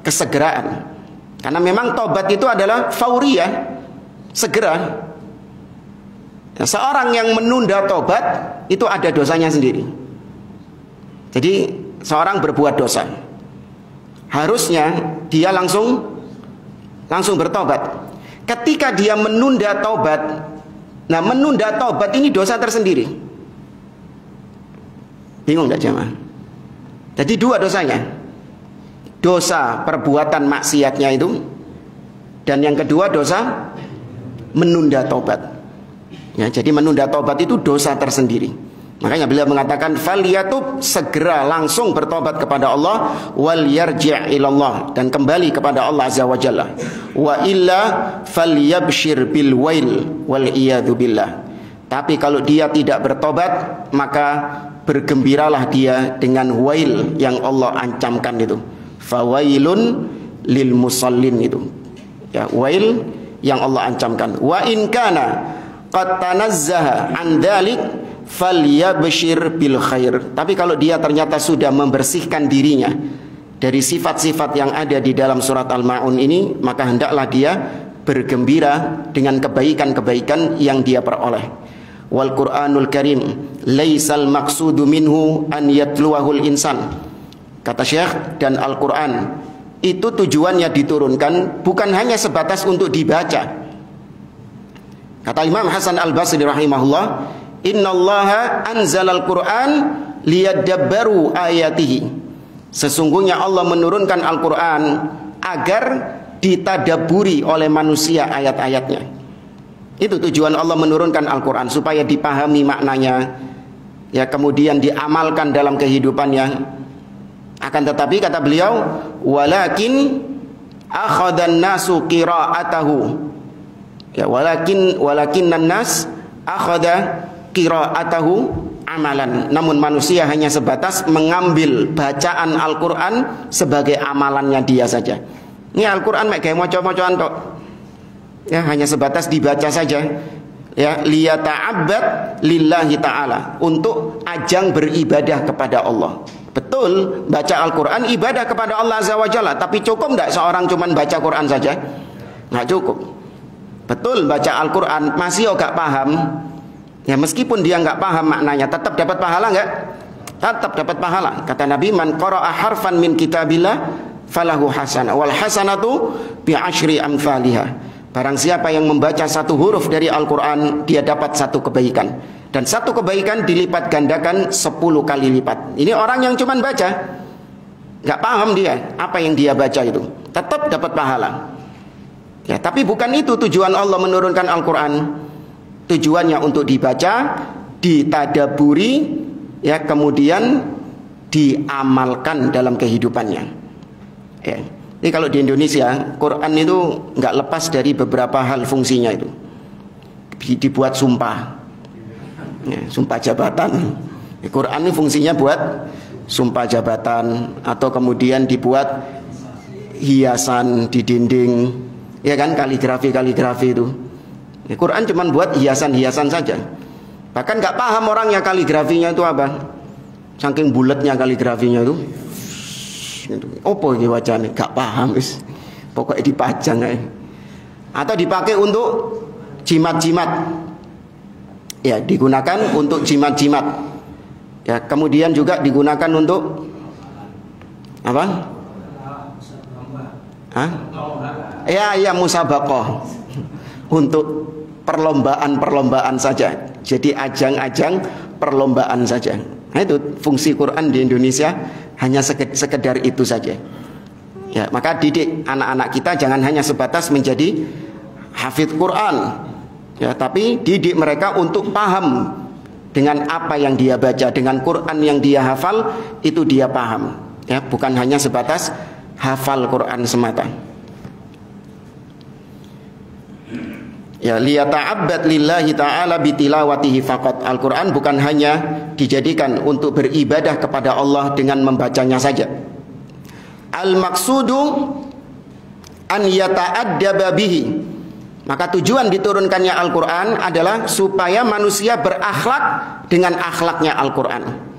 kesegeraan. Karena memang tobat itu adalah fauriyah, segera. Nah, seorang yang menunda tobat itu ada dosanya sendiri. Jadi seorang berbuat dosa, harusnya dia langsung bertobat. Ketika dia menunda tobat, nah menunda tobat ini dosa tersendiri. Bingung enggak jemaah? Jadi dua dosanya. Dosa perbuatan maksiatnya itu, dan yang kedua dosa menunda tobat. Ya, jadi menunda tobat itu dosa tersendiri. Makanya beliau mengatakan faliyatub, segera langsung bertobat kepada Allah, wal yarji' ilallah, dan kembali kepada Allah azza wa jalla. Wa illa falyabshir bil wail wal iyadu billah. Tapi kalau dia tidak bertobat, maka bergembiralah dia dengan wail yang Allah ancamkan itu. Fawailun lil musallin itu. Ya, wail yang Allah ancamkan. Wa in kana qad tanazzaha an dzalik falyabshir bil khair. Tapi kalau dia ternyata sudah membersihkan dirinya dari sifat-sifat yang ada di dalam surat Al-Ma'un ini, maka hendaklah dia bergembira dengan kebaikan-kebaikan yang dia peroleh. Wal Qur'anul Karim laisal maqsudu minhu an yatluwahul insan. Kata Syekh, dan Al-Qur'an itu tujuannya diturunkan bukan hanya sebatas untuk dibaca. Kata Imam Hasan Al-Basri rahimahullah, innallaha anzalal Qur'an liyadabbaru ayatihi. Sesungguhnya Allah menurunkan Al-Qur'an agar ditadaburi oleh manusia ayat-ayatnya. Itu tujuan Allah menurunkan Al-Qur'an, supaya dipahami maknanya, ya, kemudian diamalkan dalam kehidupannya. Akan tetapi kata beliau, walakin akhadhan nasu qira'atahu. Ya, walakinnan nas akhadha qira'atahu amalan. Namun manusia hanya sebatas mengambil bacaan Al-Qur'an sebagai amalannya dia saja. Ini Al-Qur'an mek gawe maca-macaan tok. Ya, hanya sebatas dibaca saja. Ya, liyata'abbad lillahi ta'ala, untuk ajang beribadah kepada Allah. Betul, baca Al-Qur'an ibadah kepada Allah azza wa jalla, tapi cukup enggak seorang cuman baca Qur'an saja? Enggak cukup. Betul, baca Al-Qur'an masih enggak paham, ya meskipun dia enggak paham maknanya, tetap dapat pahala enggak? Tetap dapat pahala. Kata Nabi, man qara'a harfan min kitabillah falahu hasanah wal hasanatu bi asyri amsalihah. Barang siapa yang membaca satu huruf dari Al-Qur'an, dia dapat satu kebaikan, dan satu kebaikan dilipat gandakan 10 kali lipat. Ini orang yang cuman baca, nggak paham dia apa yang dia baca itu, tetap dapat pahala. Ya, tapi bukan itu tujuan Allah menurunkan Al-Qur'an. Tujuannya untuk dibaca, ditadaburi, ya, kemudian diamalkan dalam kehidupannya. Ya. Ini kalau di Indonesia, Quran itu nggak lepas dari beberapa hal fungsinya itu. Dibuat sumpah, ya, sumpah jabatan. Quran ini fungsinya buat sumpah jabatan, atau kemudian dibuat hiasan di dinding, ya kan, kaligrafi itu. Quran cuma buat hiasan-hiasan saja. Bahkan nggak paham orang yang kaligrafinya itu apa. Saking bulatnya kaligrafinya itu. Opo iki wajane gak paham wis. Pokoke dipajang ae. Atau dipakai untuk jimat-jimat. Ya, digunakan untuk jimat-jimat. Ya, kemudian juga digunakan untuk apa? Hah? Ya, musabaqah. Untuk perlombaan-perlombaan saja. Jadi ajang-ajang perlombaan saja. Nah, itu fungsi Quran di Indonesia, hanya sekedar itu saja. Ya, maka didik anak-anak kita jangan hanya sebatas menjadi hafidz Quran, ya, tapi didik mereka untuk paham dengan apa yang dia baca, dengan Quran yang dia hafal itu dia paham. Ya, bukan hanya sebatas hafal Quran semata. Ya, liyata'abbad lillahi ta'ala bitilawatihi faqat. Al-Quran bukan hanya dijadikan untuk beribadah kepada Allah dengan membacanya saja. Al-maqsudu an yata'addaba bihi. Maka tujuan diturunkannya Al-Quran adalah supaya manusia berakhlak dengan akhlaknya Al-Quran.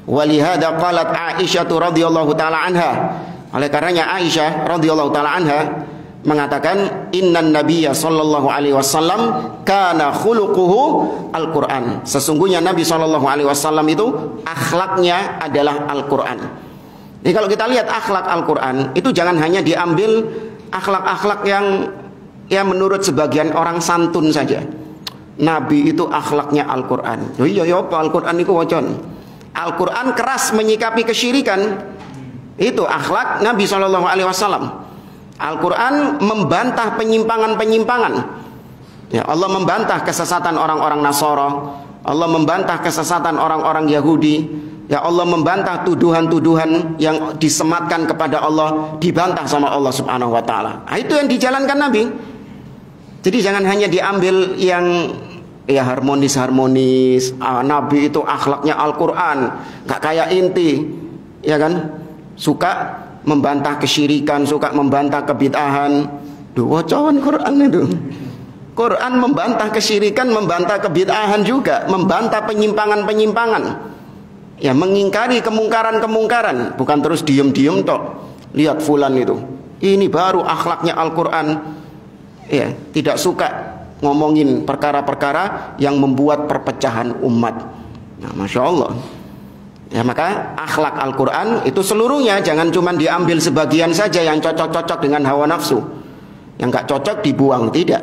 Walihada qalat Aisyah radhiyallahu taala anha. Oleh karenanya Aisyah radhiyallahu taala anha mengatakan, innan nabiyya sallallahu alaihi wasallam kana khuluquhu Al-Quran. Sesungguhnya Nabi sallallahu alaihi wasallam itu akhlaknya adalah Al-Quran. Jadi kalau kita lihat akhlak Al-Quran itu jangan hanya diambil akhlak-akhlak yang menurut sebagian orang santun saja. Nabi itu akhlaknya Al-Quran. Oh iya ya apa Al-Quran itu wacon. Al-Quran keras menyikapi kesyirikan. Itu akhlak Nabi sallallahu alaihi wasallam. Al-Quran membantah penyimpangan-penyimpangan. Ya, Allah membantah kesesatan orang-orang Nasara. Allah membantah kesesatan orang-orang Yahudi. Ya, Allah membantah tuduhan-tuduhan yang disematkan kepada Allah, dibantah sama Allah Subhanahu wa taala. Nah, itu yang dijalankan Nabi. Jadi jangan hanya diambil yang ya harmonis-harmonis. Nabi itu akhlaknya Al-Quran, gak kayak inti, ya kan? Suka membantah kesyirikan, suka membantah kebid'ahan. Duh, wacawan Quran itu. Quran membantah kesyirikan, membantah kebid'ahan juga, membantah penyimpangan-penyimpangan. Ya, mengingkari kemungkaran-kemungkaran, bukan terus diem-diem tok. Lihat fulan itu. Ini baru akhlaknya Al-Quran. Ya, tidak suka ngomongin perkara-perkara yang membuat perpecahan umat. Nah, Masya Allah. Ya, maka akhlak Al-Quran itu seluruhnya, jangan cuma diambil sebagian saja yang cocok-cocok dengan hawa nafsu. Yang gak cocok dibuang, tidak.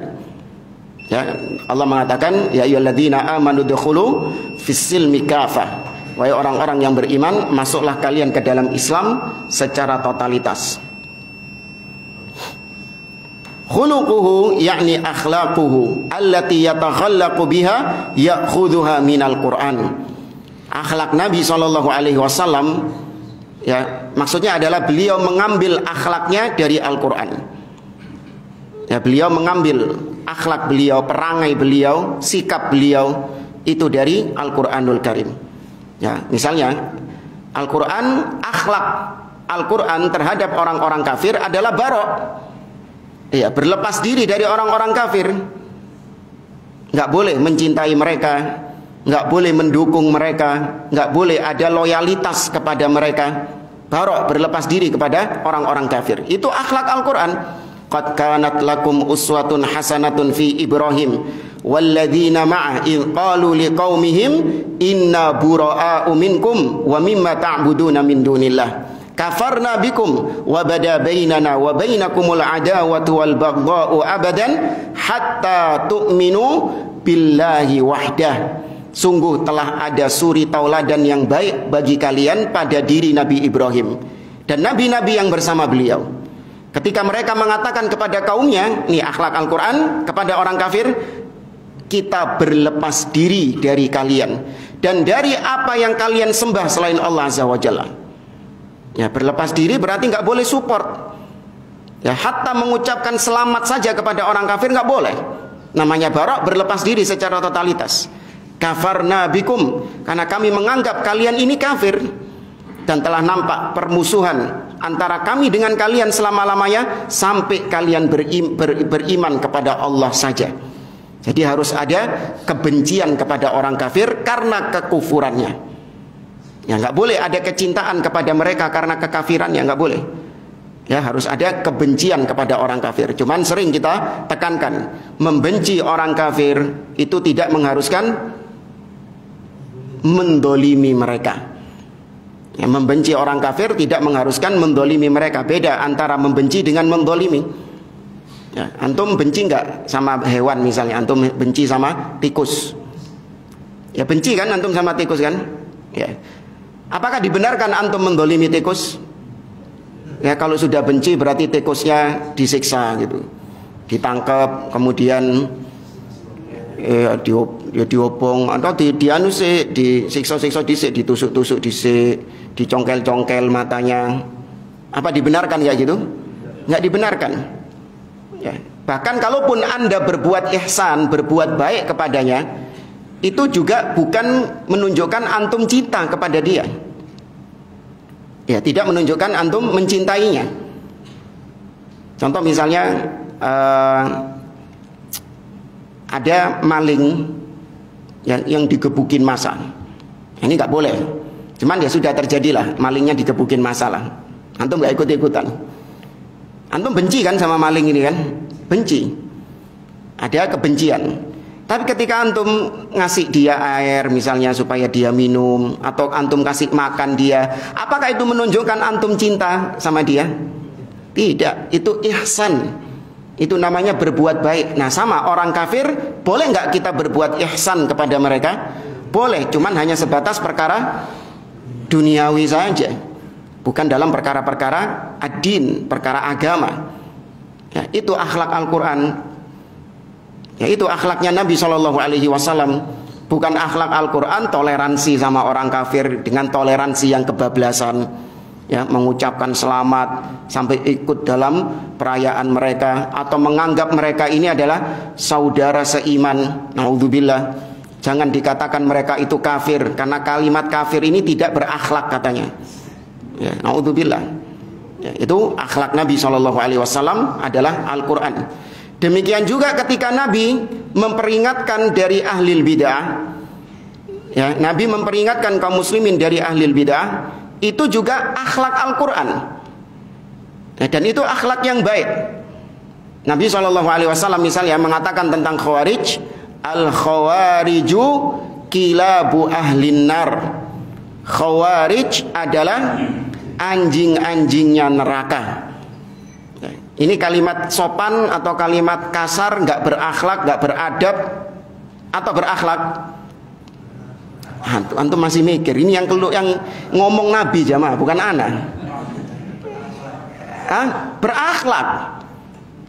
Ya, Allah mengatakan, ya ayyuhalladzina amanu dukhulu fis-silmi kafah. Wahai orang-orang yang beriman, masuklah kalian ke dalam Islam secara totalitas. Khuluquhu yakni akhlaquhu allati yatakhallaqu biha ya'khudhuha minal Qur'an. Akhlak Nabi sallallahu alaihi wasallam, ya, maksudnya adalah beliau mengambil akhlaknya dari Al-Qur'an. Ya, beliau mengambil akhlak beliau, perangai beliau, sikap beliau itu dari Al-Qur'anul Karim. Ya, misalnya Al-Qur'an, akhlak Al-Qur'an terhadap orang-orang kafir adalah barok. Ya, berlepas diri dari orang-orang kafir. Nggak boleh mencintai mereka, nggak boleh mendukung mereka, nggak boleh ada loyalitas kepada mereka. Barok, berlepas diri kepada orang-orang kafir. Itu akhlak Al-Quran. Qad kanat lakum uswatun hasanatun fi Ibrahim walladzina ma'ah idh qalu liqaumihim inna bura'a'u minkum wa mimma ta'buduna min dunillah kafarna bikum wa bada bainana wa bainakumul adawatu wal baghdha'u abadan hatta tu'minu billahi wahdah. Sungguh telah ada suri tauladan yang baik bagi kalian pada diri Nabi Ibrahim dan nabi-nabi yang bersama beliau. Ketika mereka mengatakan kepada kaumnya, ini akhlak Al-Quran kepada orang kafir, kita berlepas diri dari kalian dan dari apa yang kalian sembah selain Allah Azza wa Jalla. Ya, berlepas diri berarti nggak boleh support. Ya, hatta mengucapkan selamat saja kepada orang kafir nggak boleh. Namanya barok, berlepas diri secara totalitas. Kafarna bikum, karena kami menganggap kalian ini kafir. Dan telah nampak permusuhan antara kami dengan kalian selama-lamanya sampai kalian beriman kepada Allah saja. Jadi harus ada kebencian kepada orang kafir karena kekufurannya. Ya, nggak boleh ada kecintaan kepada mereka karena kekafirannya, nggak boleh. Ya, harus ada kebencian kepada orang kafir. Cuman sering kita tekankan, membenci orang kafir itu tidak mengharuskan mendolimi mereka. Ya, membenci orang kafir tidak mengharuskan mendolimi mereka. Beda antara membenci dengan mendolimi. Ya, antum benci nggak sama hewan misalnya? Antum benci sama tikus. Ya, benci kan antum sama tikus kan? Ya. Apakah dibenarkan antum mendolimi tikus? Ya, kalau sudah benci berarti tikusnya disiksa gitu, ditangkap, kemudian diopong atau dianu sih, disiksa-siksa disik, ditusuk-tusuk disik, dicongkel-congkel matanya. Apa dibenarkan kayak gitu? Nggak dibenarkan. Ya, Bahkan kalaupun Anda berbuat ihsan, berbuat baik kepadanya, itu juga bukan menunjukkan antum cinta kepada dia. Ya, tidak menunjukkan antum mencintainya. Contoh misalnya ada maling yang digebukin massa. Ini nggak boleh. Cuman ya sudah terjadilah, malingnya digebukin massa lah. Antum nggak ikut-ikutan. Antum benci kan sama maling ini kan? Benci. Ada kebencian. Tapi ketika antum ngasih dia air misalnya supaya dia minum, atau antum kasih makan dia, apakah itu menunjukkan antum cinta sama dia? Tidak, itu ihsan. Itu namanya berbuat baik. Nah sama orang kafir, boleh nggak kita berbuat ihsan kepada mereka? Boleh, cuman hanya sebatas perkara duniawi saja, bukan dalam perkara-perkara ad-din, perkara agama. Ya, itu akhlak Al-Quran. Ya, itu akhlaknya Nabi SAW. Bukan akhlak Al-Quran toleransi sama orang kafir dengan toleransi yang kebablasan. Ya, mengucapkan selamat sampai ikut dalam perayaan mereka, atau menganggap mereka ini adalah saudara seiman. Naudzubillah. Jangan dikatakan mereka itu kafir, karena kalimat kafir ini tidak berakhlak katanya. Ya, naudzubillah. Ya, itu akhlak Nabi SAW adalah Al-Quran. Demikian juga ketika Nabi memperingatkan dari ahlil bid'ah, ya, Nabi memperingatkan kaum muslimin dari ahlil bid'ah, itu juga akhlak Al-Quran. Ya, dan itu akhlak yang baik. Nabi SAW misalnya mengatakan tentang Khawarij, al-khawariju kilabu ahlin nar. Khawarij adalah anjing-anjingnya neraka. Ini kalimat sopan atau kalimat kasar, nggak berakhlak, nggak beradab, atau berakhlak? Antum masih mikir. Ini yang ngomong Nabi jamaah, bukan ana. Berakhlak.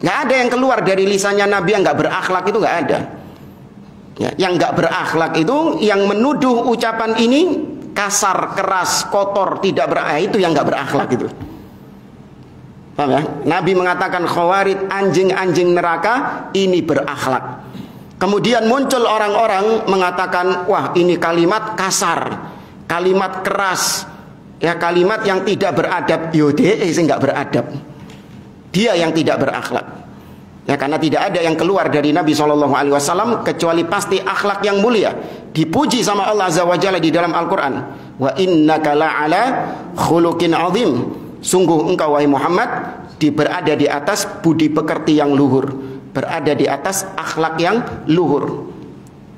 Nggak ada yang keluar dari lisannya Nabi yang nggak berakhlak, itu nggak ada. Ya, yang nggak berakhlak itu yang menuduh ucapan ini kasar, keras, kotor, tidak itu yang nggak berakhlak itu. Paham ya? Nabi mengatakan khawarij anjing-anjing neraka, ini berakhlak. Kemudian muncul orang-orang mengatakan, wah ini kalimat kasar, kalimat keras, ya kalimat yang tidak beradab. Yode sih nggak beradab. Dia yang tidak berakhlak. Ya, karena tidak ada yang keluar dari Nabi SAW kecuali pasti akhlak yang mulia, dipuji sama Allah Azza wa Jalla di dalam Al-Quran. Wa innaka la'ala khuluqin azim. Sungguh engkau wahai Muhammad berada di atas budi pekerti yang luhur, berada di atas akhlak yang luhur.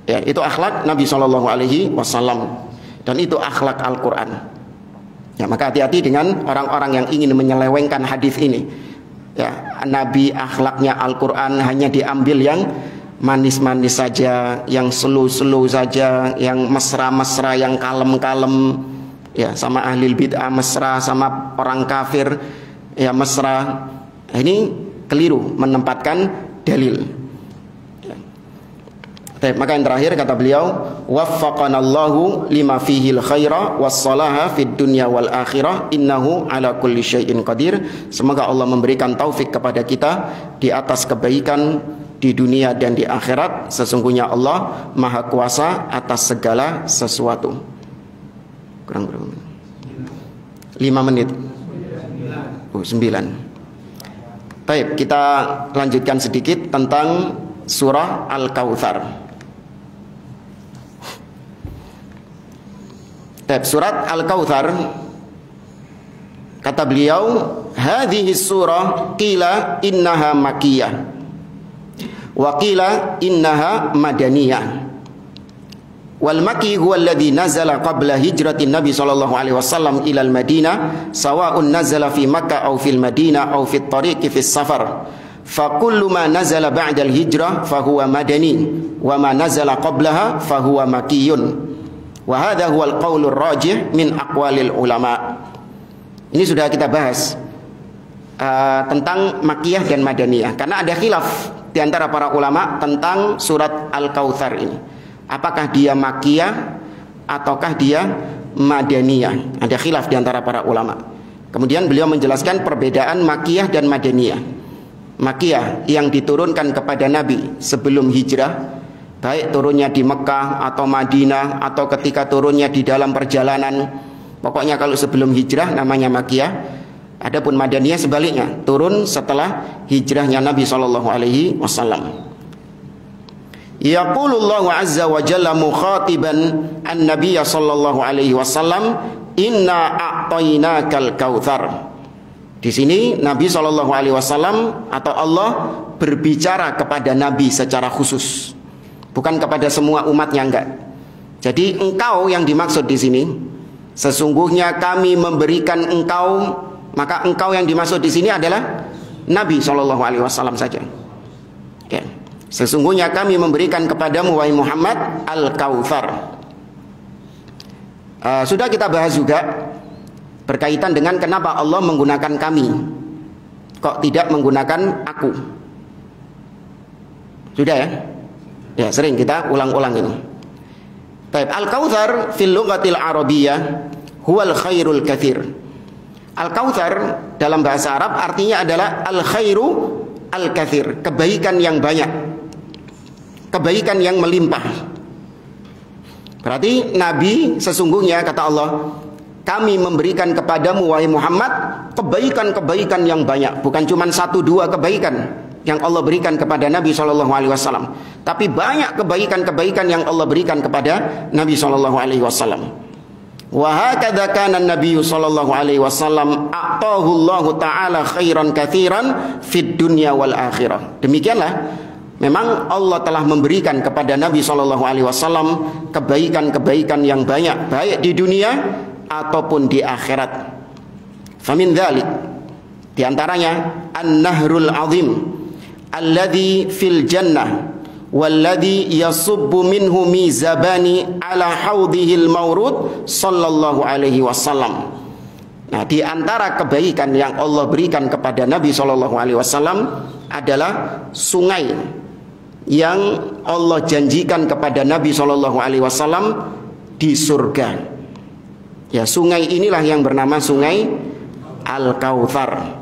Ya, itu akhlak Nabi SAW, dan itu akhlak Al-Quran. Ya, maka hati-hati dengan orang-orang yang ingin menyelewengkan hadis ini. Ya, Nabi akhlaknya Al-Quran hanya diambil yang manis-manis saja, yang slow-slow saja, yang mesra-mesra, yang kalem-kalem. Ya, sama ahli bid'ah mesra, sama orang kafir ya mesra. Ini keliru menempatkan dalil. Ya. Maka yang terakhir kata beliau, waffaqanallahu lima fihil khaira wassalaha fid dunya wal akhirah innahu ala kulli syai'in qadir. Semoga Allah memberikan taufik kepada kita di atas kebaikan di dunia dan di akhirat. Sesungguhnya Allah Maha Kuasa atas segala sesuatu. Kurang berapa menit? 5 menit. 9. Baik, kita lanjutkan sedikit tentang surah Al-Kautsar. Surat Al-Kautsar, kata beliau, hadhihi surah qila innaha makkiyah wa qila innaha madaniyah. Wal makki huwa alladhi nazala qabla hijratin Nabi sallallahu alaihi wasallam ila al-Madinah, sawa'un nazala fi Makkah aw fil Madinah aw fi at-tariq fi as-safar. Fa kullu ma nazala ba'da al-hijrah fa huwa madani wa ma nazala qablaha fa huwa makkiyun. Wa hadha huwa al-qaulur rajih min aqwalil ulama. Ini sudah kita bahas tentang Makkiyah dan Madaniyah, karena ada khilaf di antara para ulama tentang surat Al-Kautsar ini. Apakah dia Makkiyah ataukah dia Madaniyah? Ada khilaf di antara para ulama. Kemudian beliau menjelaskan perbedaan Makkiyah dan Madaniyah. Makiyah yang diturunkan kepada Nabi sebelum hijrah, baik turunnya di Mekah atau Madinah atau ketika turunnya di dalam perjalanan. Pokoknya kalau sebelum hijrah namanya Makiyah. Adapun Madaniyah sebaliknya, turun setelah hijrahnya Nabi sallallahu alaihi wasallam. Yaqulullahu azza wa jalla mukhatiban an-nabiy sallallahu alaihi wasallam, inna a'tainakal kautsar. Di sini Nabi sallallahu alaihi wasallam atau Allah berbicara kepada Nabi secara khusus, bukan kepada semua umatnya, enggak. Jadi engkau yang dimaksud di sini, sesungguhnya kami memberikan engkau, maka engkau yang dimaksud di sini adalah Nabi sallallahu alaihi wasallam saja. Oke. Sesungguhnya kami memberikan kepadamu wahai Muhammad al-Kautsar. Sudah kita bahas juga berkaitan dengan kenapa Allah menggunakan kami, kok tidak menggunakan aku. Sudah ya? Ya, sering kita ulang-ulang ini. Baik, al-Kautsar fil lughatil arabiyyah huwal khairul katsir. Al-Kautsar dalam bahasa Arab artinya adalah al-khairu al-katsir, kebaikan yang banyak, kebaikan yang melimpah. Berarti Nabi sesungguhnya kata Allah, kami memberikan kepadamu wahai Muhammad kebaikan-kebaikan yang banyak, bukan cuma 1-2 kebaikan yang Allah berikan kepada Nabi SAW, tapi banyak kebaikan-kebaikan yang Allah berikan kepada Nabi SAW. Wa hakadza kana an-nabiy sallallahu alaihi wasallam a'tahu Allah taala khairan katsiran fid dunya wal akhirah. Demikianlah memang Allah telah memberikan kepada Nabi sallallahu alaihi wasallam kebaikan-kebaikan yang banyak, baik di dunia ataupun di akhirat. Famin dzalik, di antaranya an-nahrul azim alladzi fil jannah walladzi yasubbu minhu mizabani ala haudihil maurud sallallahu alaihi wasallam. Nah, di antara kebaikan yang Allah berikan kepada Nabi sallallahu alaihi wasallam adalah sungai yang Allah janjikan kepada Nabi sallallahu alaihi wasallam di surga. Ya, sungai inilah yang bernama Sungai Al-Kautsar.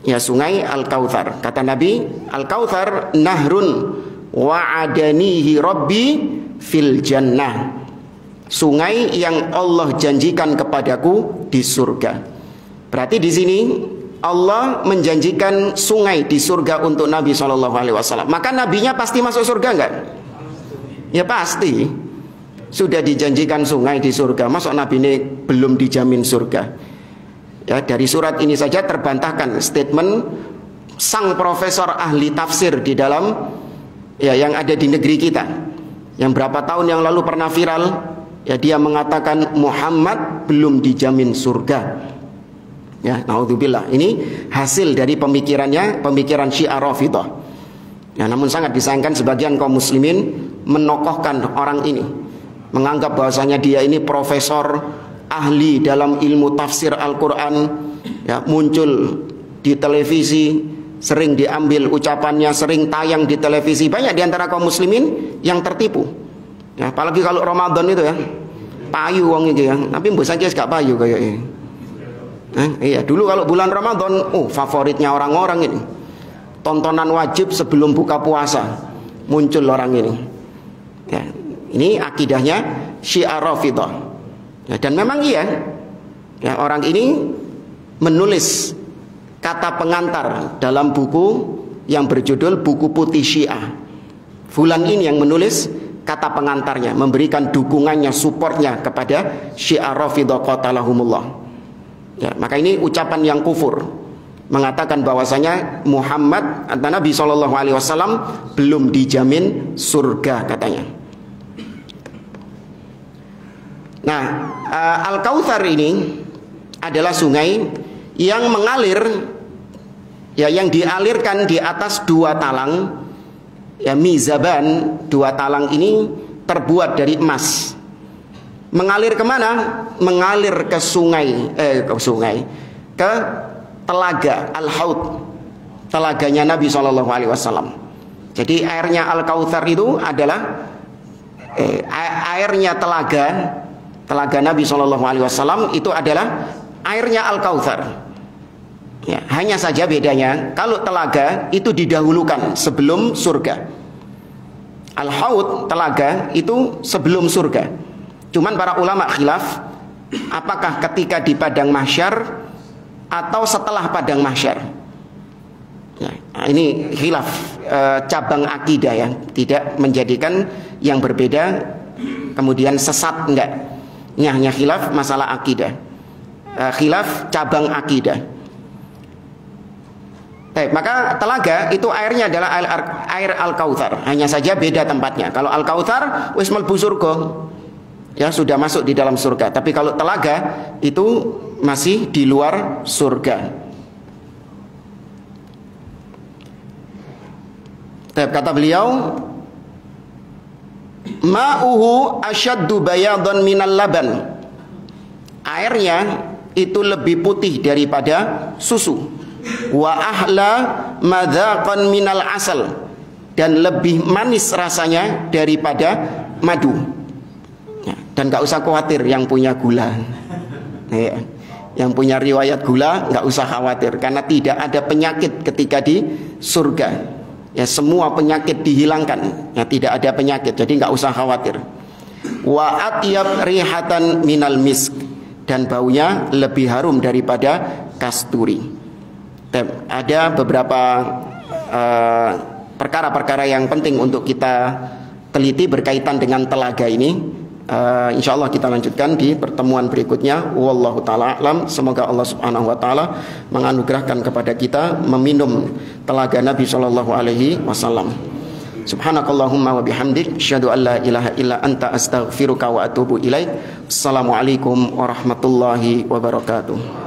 Ya, Sungai Al-Kautsar. Kata Nabi, Al-Kautsar nahrun wa'adanihi rabbi fil jannah, sungai yang Allah janjikan kepadaku di surga. Berarti di sini Allah menjanjikan sungai di surga untuk Nabi SAW. Maka nabinya pasti masuk surga enggak? Ya pasti. Sudah dijanjikan sungai di surga, masuk nabi ini belum dijamin surga? Ya, dari surat ini saja terbantahkan statement sang profesor ahli tafsir di dalam yang ada di negeri kita, yang berapa tahun yang lalu pernah viral. Ya, dia mengatakan Muhammad belum dijamin surga. Ya, naudzubillah. Ini hasil dari pemikiran Syiah Rafidhah. Ya, namun sangat disayangkan sebagian kaum muslimin menokohkan orang ini, menganggap bahwasanya dia ini profesor ahli dalam ilmu tafsir Al-Quran. Ya, muncul di televisi, sering diambil ucapannya, sering tayang di televisi. Banyak di antara kaum muslimin yang tertipu. Ya, apalagi kalau Ramadan itu ya, payu wong iki ya. Tapi mbok saiki gak payu kayaknya. Iya, dulu kalau bulan Ramadan, favoritnya orang-orang ini. Tontonan wajib sebelum buka puasa. Muncul orang ini. Ya, ini akidahnya Syiah Rafidhah. Ya, dan memang iya. Ya, orang ini menulis kata pengantar dalam buku yang berjudul Buku Putih Syiah. Fulan ini yang menulis kata pengantarnya, memberikan dukungannya, supportnya kepada Syiah Rafidhah qatalahumullah. Ya, maka ini ucapan yang kufur, mengatakan bahwasanya Muhammad atau Nabi SAW belum dijamin surga katanya. Nah, Al-Kautsar ini adalah sungai yang mengalir, ya, yang dialirkan di atas 2 talang. Ya, mizaban, 2 talang ini terbuat dari emas. Mengalir kemana? Mengalir ke ke telaga Al-Haud, telaganya Nabi SAW. Jadi airnya Al-Kautsar itu adalah airnya telaga Nabi SAW itu adalah airnya Al-Kautsar. Ya, hanya saja bedanya kalau telaga itu didahulukan sebelum surga. Al-Haud, telaga itu sebelum surga. Cuman para ulama khilaf apakah ketika di padang mahsyar atau setelah padang mahsyar. Ya, ini khilaf cabang akidah ya, tidak menjadikan yang berbeda kemudian sesat, enggak. Ini hanya khilaf masalah akidah. Khilaf cabang akidah. Baik, maka telaga itu airnya adalah air Al-Kautsar. Hanya saja beda tempatnya. Kalau Al-Kautsar wis mlebu surga. Ya, sudah masuk di dalam surga. Tapi kalau telaga itu masih di luar surga. Kata beliau, ma'uhu asyaddu bayadan minal laban. Airnya itu lebih putih daripada susu. Wa ahla madzaqan minal asal, dan lebih manis rasanya daripada madu. Ya, dan gak usah khawatir yang punya gula. Ya, yang punya riwayat gula gak usah khawatir, karena tidak ada penyakit ketika di surga. Ya, semua penyakit dihilangkan. Ya, tidak ada penyakit, jadi gak usah khawatir. Wa atyab rihatan minal misk, dan baunya lebih harum daripada kasturi. Ada beberapa perkara-perkara yang penting untuk kita teliti berkaitan dengan telaga ini. Insya Allah kita lanjutkan di pertemuan berikutnya. Wallahu ta'ala a'lam. Semoga Allah subhanahu wa ta'ala menganugerahkan kepada kita meminum telaga Nabi sallallahu alaihi wasallam. Subhanakallahumma wa bihamdik, asyhadu an la ilaha illa anta astaghfiruka wa atubu ilaik. Assalamualaikum warahmatullahi wabarakatuh.